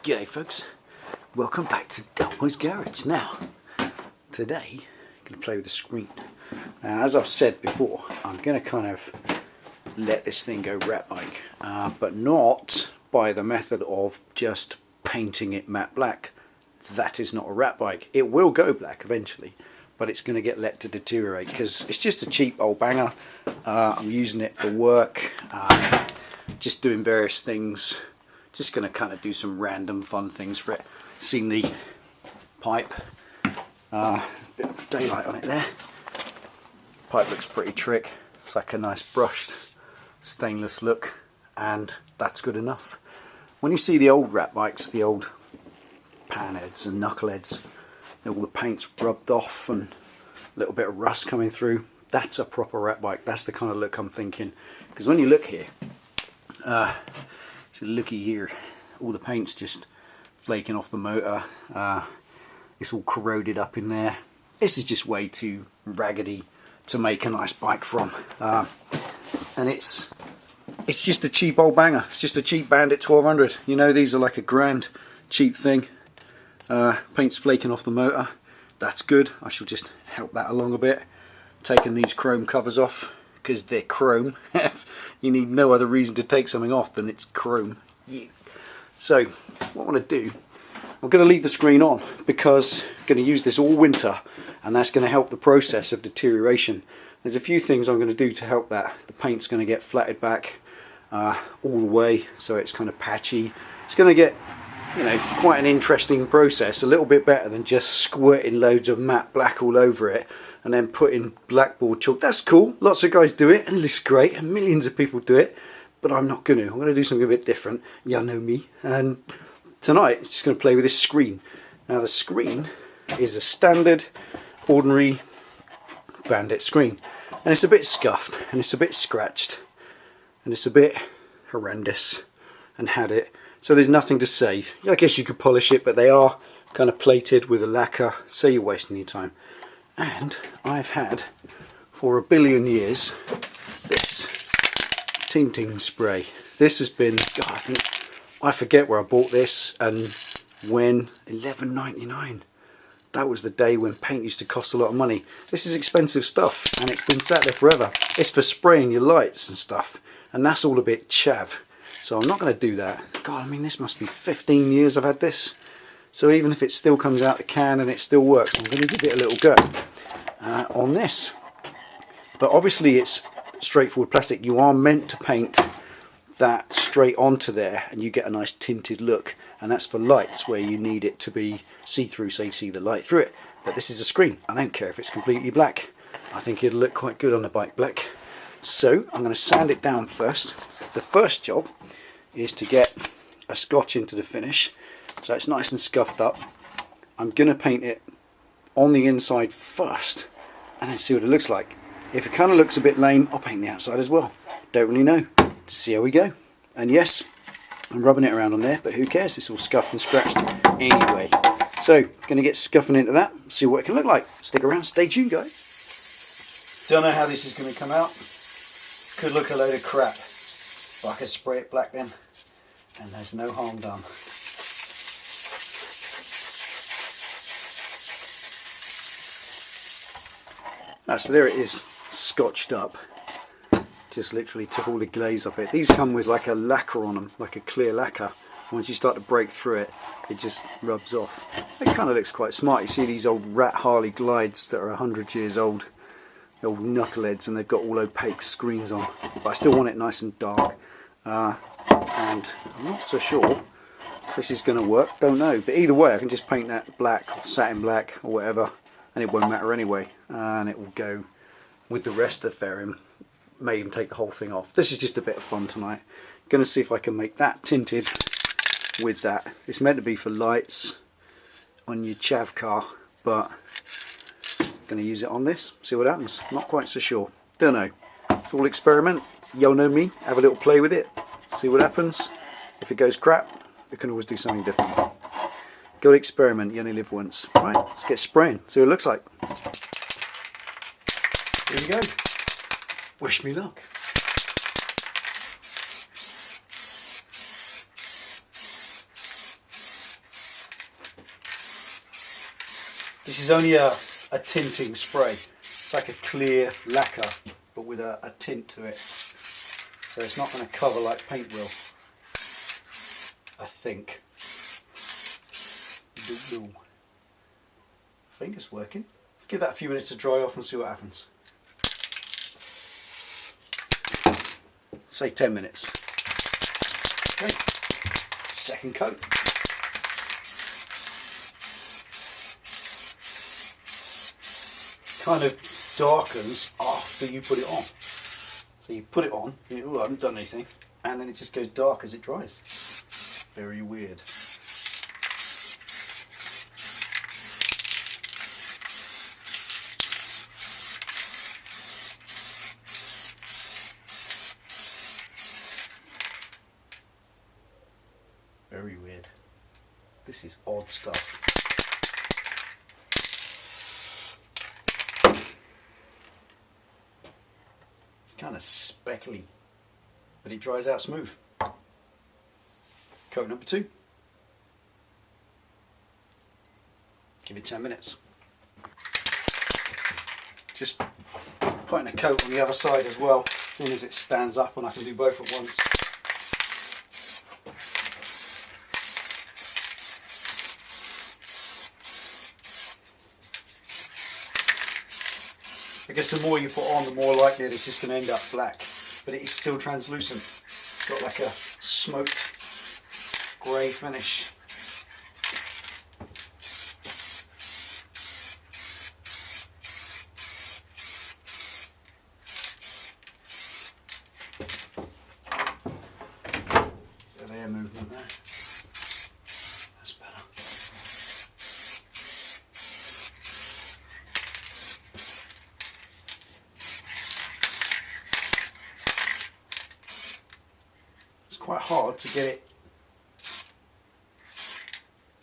G'day folks, welcome back to Delboy's Garage. Now, today I'm going to play with the screen. Now, as I've said before, I'm going to kind of let this thing go Ratbike, but not by the method of just painting it matte black. That is not a Ratbike. It will go black eventually, but it's going to get let to deteriorate because it's just a cheap old banger. I'm using it for work, just doing various things. Just going to kind of do some random fun things for it. Seen the pipe, bit of daylight on it there. Pipe looks pretty trick. It's like a nice brushed stainless look, and that's good enough. When you see the old Ratbikes, the old panheads and knuckleheads, all the paint's rubbed off and a little bit of rust coming through, that's a proper Ratbike. That's the kind of look I'm thinking. Because when you look here, so looky here, all the paint's just flaking off the motor. It's all corroded up in there. This is just way too raggedy to make a nice bike from, and it's just a cheap old banger. It's just a cheap Bandit 1200. You know, these are like a grand cheap thing. Paint's flaking off the motor. That's good. I shall just help that along a bit. Taking these chrome covers off because they're chrome. You need no other reason to take something off than it's chrome. Yeah. So what I want to do, I'm going to leave the screen on because I'm going to use this all winter, and that's going to help the process of deterioration. There's a few things I'm going to do to help that. The paint's going to get flatted back all the way, so it's kind of patchy. It's going to get, you know, quite an interesting process, a little bit better than just squirting loads of matte black all over it and then putting blackboard chalk. That's cool, lots of guys do it and it looks great and millions of people do it, but I'm not going to. I'm going to do something a bit different. You know me. And tonight it's just going to play with this screen. Now the screen is a standard ordinary Bandit screen, and it's a bit scuffed and it's a bit scratched and it's a bit horrendous and had it. So there's nothing to save. I guess you could polish it, but they are kind of plated with a lacquer, so you're wasting your time. And I've had for a billion years this tinting spray. This has been, God, I forget where I bought this and when. $11.99. That was the day when paint used to cost a lot of money. This is expensive stuff and it's been sat there forever. It's for spraying your lights and stuff, and that's all a bit chav. So I'm not going to do that. God, I mean, this must be 15 years I've had this. So even if it still comes out the can and it still works, I'm going to give it a little go on this. But obviously it's straightforward plastic. You are meant to paint that straight onto there and you get a nice tinted look. And that's for lights where you need it to be see-through, so you see the light through it. But this is a screen. I don't care if it's completely black. I think it'll look quite good on the bike black. So I'm going to sand it down first. The first job is to get a scotch into the finish so it's nice and scuffed up. I'm going to paint it on the inside first and then see what it looks like. If it kind of looks a bit lame, I'll paint the outside as well. Don't really know. See how we go. And yes, I'm rubbing it around on there, but who cares? It's all scuffed and scratched anyway. So, going to get scuffing into that, see what it can look like. Stick around, stay tuned guys. Don't know how this is going to come out. Could look a load of crap, but I could spray it black then, and there's no harm done. So there it is, scotched up. Just literally took all the glaze off it. These come with like a lacquer on them, like a clear lacquer. Once you start to break through it, it just rubs off. It kind of looks quite smart. You see these old Rat Harley glides that are 100 years old, the old knuckleheads, and they've got all opaque screens on. But I still want it nice and dark. And I'm not so sure if this is going to work, don't know. But either way, I can just paint that black or satin black or whatever, and it won't matter anyway. And it will go with the rest of the fairing. May even take the whole thing off. This is just a bit of fun tonight. Going to see if I can make that tinted with that. It's meant to be for lights on your chav car, but going to use it on this, see what happens. Not quite so sure. Don't know. It's all experiment. You'll know me. Have a little play with it. See what happens. If it goes crap, we can always do something different. Go experiment. You only live once. Right, let's get spraying. See what it looks like. Here we go. Wish me luck. This is only a tinting spray. It's like a clear lacquer, but with a tint to it. So it's not going to cover like paint will, I think. I think it's working. Let's give that a few minutes to dry off and see what happens. Say 10 minutes. Okay, second coat. Kind of darkens after you put it on. So you put it on, I haven't done anything, and then it just goes dark as it dries. Very weird. Very weird. This is odd stuff. It's kind of speckly, but it dries out smooth. Coat number 2. Give it 10 minutes. Just putting a coat on the other side as well, seeing as it stands up and I can do both at once. I guess the more you put on, the more likely it's just going to end up black, but it is still translucent. It's got like a smoked grey finish. Bit of air movement there. That's better. Quite hard to get it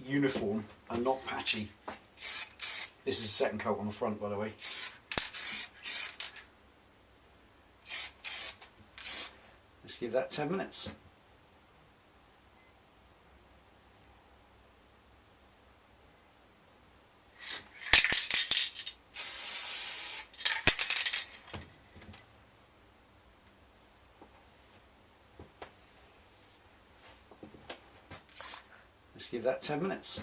uniform and not patchy. This is the second coat on the front, by the way. Let's give that 10 minutes. Let's give that 10 minutes.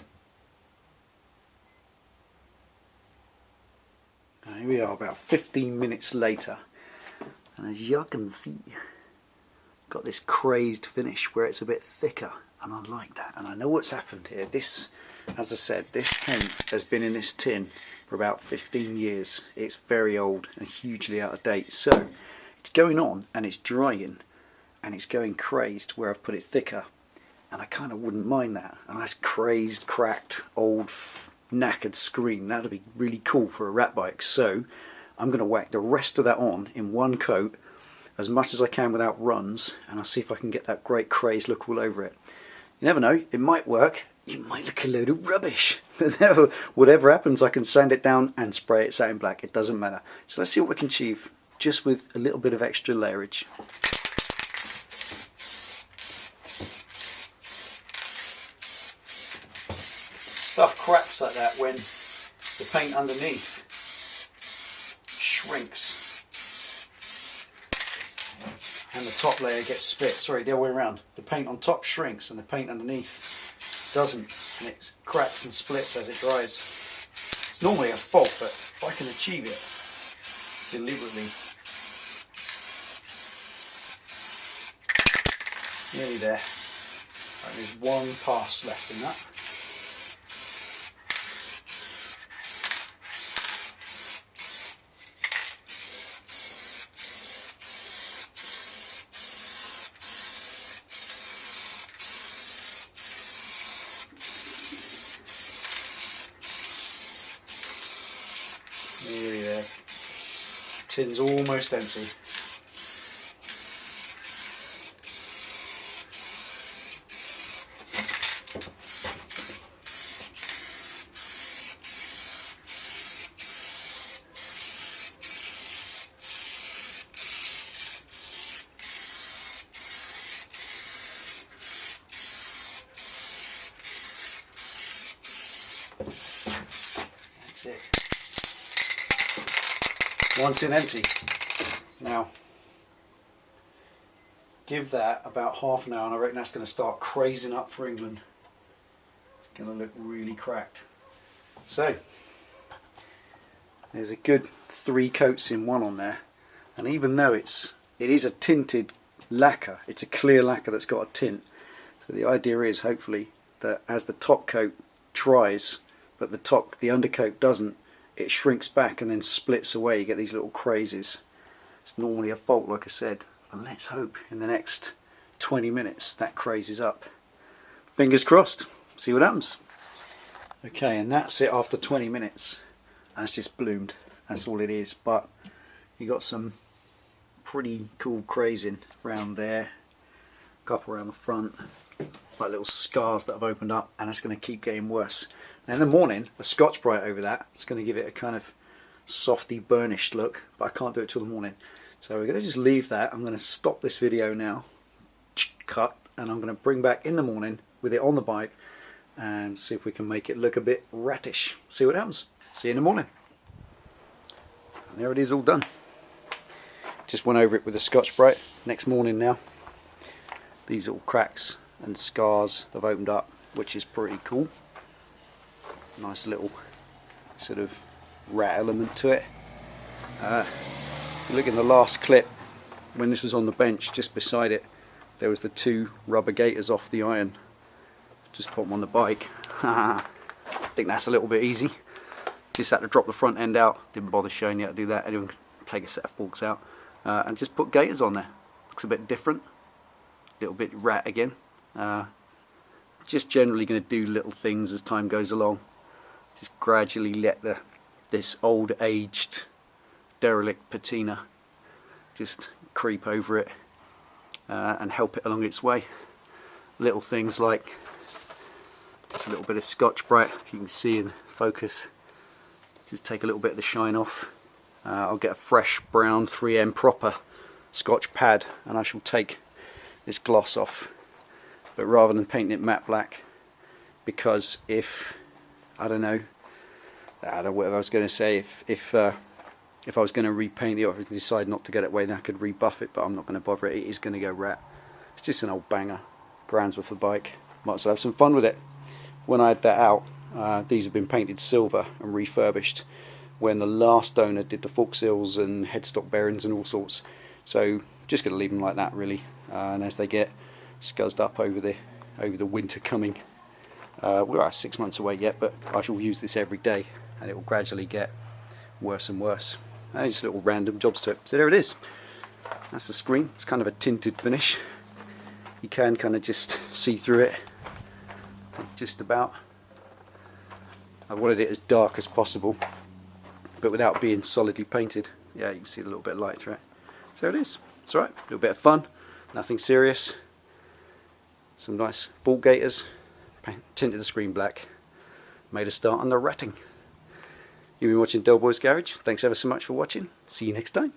Now here we are about 15 minutes later, and as you can see, got this crazed finish where it's a bit thicker, and I like that. And I know what's happened here. This, as I said, this paint has been in this tin for about 15 years. It's very old and hugely out of date, so it's going on and it's drying and it's going crazed where I've put it thicker. And I kind of wouldn't mind that. A nice crazed, cracked, old, knackered screen. That would be really cool for a Ratbike. So I'm going to whack the rest of that on in one coat as much as I can without runs, and I'll see if I can get that great crazed look all over it. You never know, it might work. It might look a load of rubbish. But whatever happens, I can sand it down and spray it satin black. It doesn't matter. So let's see what we can achieve just with a little bit of extra layerage. Stuff cracks like that when the paint underneath shrinks and the top layer gets split. Sorry, the other way around. The paint on top shrinks and the paint underneath doesn't, and it cracks and splits as it dries. It's normally a fault, but if I can achieve it deliberately, nearly there. Right, there's one pass left in that. Nearly there. Tin's almost empty. One tin empty. Now, give that about half an hour and I reckon that's going to start crazing up for England. It's going to look really cracked. So, there's a good 3 coats in one on there. And even though it is a tinted lacquer, it's a clear lacquer that's got a tint. So the idea is hopefully that as the top coat dries, but the undercoat doesn't, it shrinks back and then splits away. You get these little crazes. It's normally a fault, like I said, but let's hope in the next 20 minutes that crazes up. Fingers crossed, see what happens. Okay, and that's it after 20 minutes. That's just bloomed, that's all it is. But you got some pretty cool crazing around there, a couple around the front, like little scars that have opened up, and it's going to keep getting worse. Now in the morning, a Scotch Brite over that, it's going to give it a kind of softy burnished look, but I can't do it till the morning. So we're going to just leave that. I'm going to stop this video now, cut, and I'm going to bring back in the morning with it on the bike and see if we can make it look a bit rattish. See what happens. See you in the morning. And there it is, all done. Just went over it with a Scotch Brite. Next morning now, these little cracks and scars have opened up, which is pretty cool. Nice little sort of rat element to it. Look in the last clip, when this was on the bench, just beside it, there was the 2 rubber gaiters off the iron. Just put them on the bike. I think that's a little bit easy. Just had to drop the front end out. Didn't bother showing you how to do that. Anyone can take a set of forks out and just put gaiters on there. Looks a bit different. A little bit rat again. Just generally going to do little things as time goes along. Just gradually let this old aged derelict patina just creep over it and help it along its way. Little things like just a little bit of Scotch Brite, if you can see in focus. Just take a little bit of the shine off. I'll get a fresh brown 3M proper Scotch pad and I shall take this gloss off, but rather than painting it matte black, because if I don't know what I was going to say, if I was going to repaint it or if I decide not to get it away, then I could rebuff it, but I'm not going to bother it. It is going to go rat. It's just an old banger, grand's worth of bike. Might as well have some fun with it. When I had that out, these have been painted silver and refurbished when the last owner did the fork seals and headstock bearings and all sorts. So just going to leave them like that really, and as they get scuzzed up over the winter coming, we're 6 months away yet, but I shall use this every day and it will gradually get worse and worse. And just little random jobs to it. So there it is. That's the screen. It's kind of a tinted finish. You can kind of just see through it. Just about. I wanted it as dark as possible, but without being solidly painted. Yeah, you can see a little bit of light through it. So it is. It's alright. A little bit of fun. Nothing serious. Some nice fork gaiters. Tinted the screen black. Made a start on the ratting. You've been watching Delboy's Garage. Thanks ever so much for watching. See you next time.